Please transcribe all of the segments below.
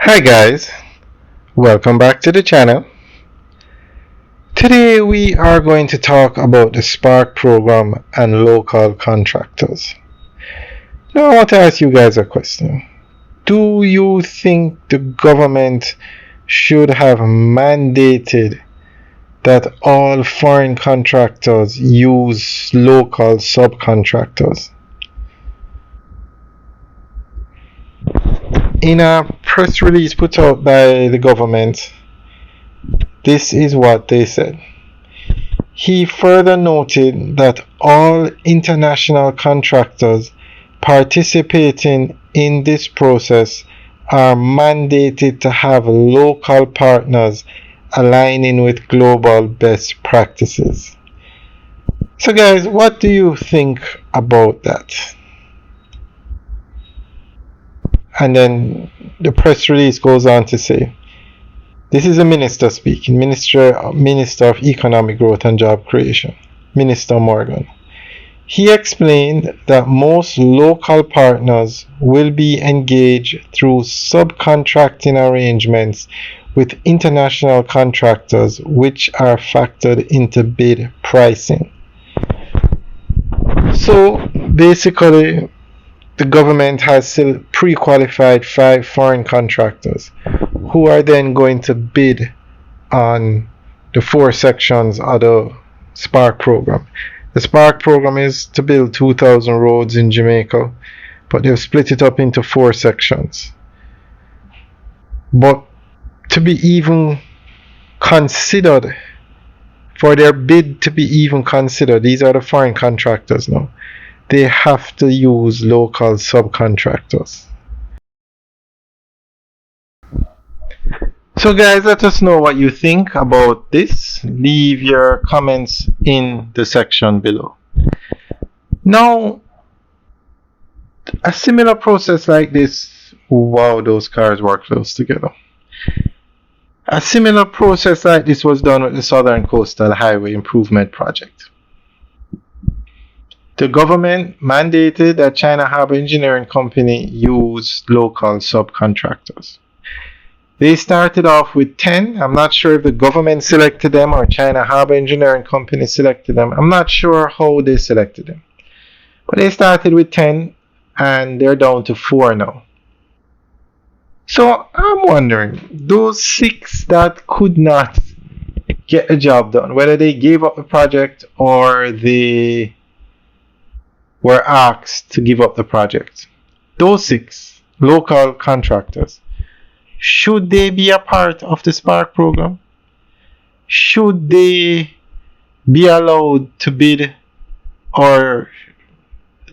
Hi guys, welcome back to the channel. Today we are going to talk about the Spark program and local contractors. Now I want to ask you guys a question. Do you think the government should have mandated that all foreign contractors use local subcontractors? In a press release put out by the government, this is what they said. He further noted that all international contractors participating in this process are mandated to have local partners aligning with global best practices. So guys, what do you think about that? And then the press release goes on to say, this is a minister speaking, Minister of Economic Growth and Job Creation, Minister Morgan. He explained that most local partners will be engaged through subcontracting arrangements with international contractors, which are factored into bid pricing. So basically, the government has still pre-qualified 5 foreign contractors who are then going to bid on the 4 sections of the Spark program. The Spark program is to build 2,000 roads in Jamaica, but they've split it up into 4 sections. But to be even considered, for their bid to be even considered, these are the foreign contractors now, they have to use local subcontractors. So guys, let us know what you think about this. Leave your comments in the section below. Now, a similar process like this, wow, those cars work close together. A similar process like this was done with the Southern Coastal Highway Improvement Project. The government mandated that China Harbour Engineering Company use local subcontractors. They started off with 10. I'm not sure if the government selected them or China Harbour Engineering Company selected them. I'm not sure how they selected them. But they started with 10 and they're down to 4 now. So I'm wondering, those 6 that could not get a job done, whether they gave up the project or they were asked to give up the project, those 6 local contractors, should they be a part of the Spark program? Should they be allowed to bid or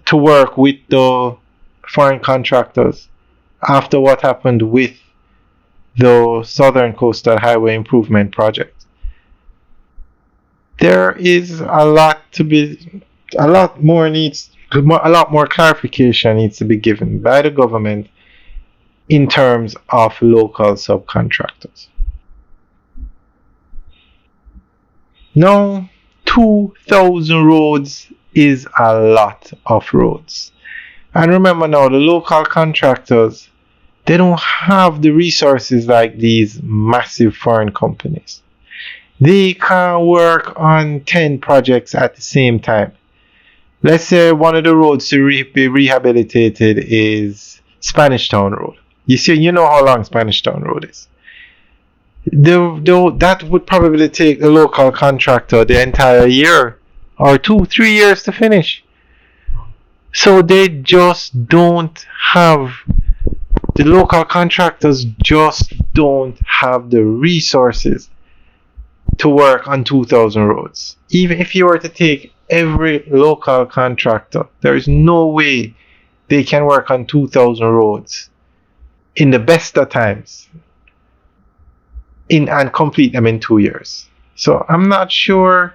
to work with the foreign contractors after what happened with the Southern Coastal Highway Improvement Project? There is a lot more clarification needs to be given by the government in terms of local subcontractors. Now, 2,000 roads is a lot of roads. And remember now, the local contractors, they don't have the resources like these massive foreign companies. They can't work on 10 projects at the same time. Let's say one of the roads to be rehabilitated is Spanish Town Road. You know how long Spanish Town Road is. That would probably take the local contractor the entire year or 2-3 years to finish. So they just don't have, the local contractors just don't have the resources to work on 2,000 roads. Even if you were to take every local contractor, there is no way they can work on 2,000 roads in the best of times and complete them in 2 years. So I'm not sure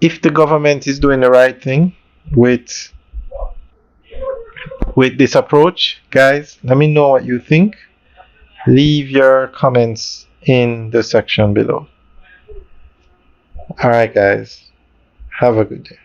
if the government is doing the right thing with this approach. Guys, let me know what you think. Leave your comments in the section below. Alright guys, have a good day.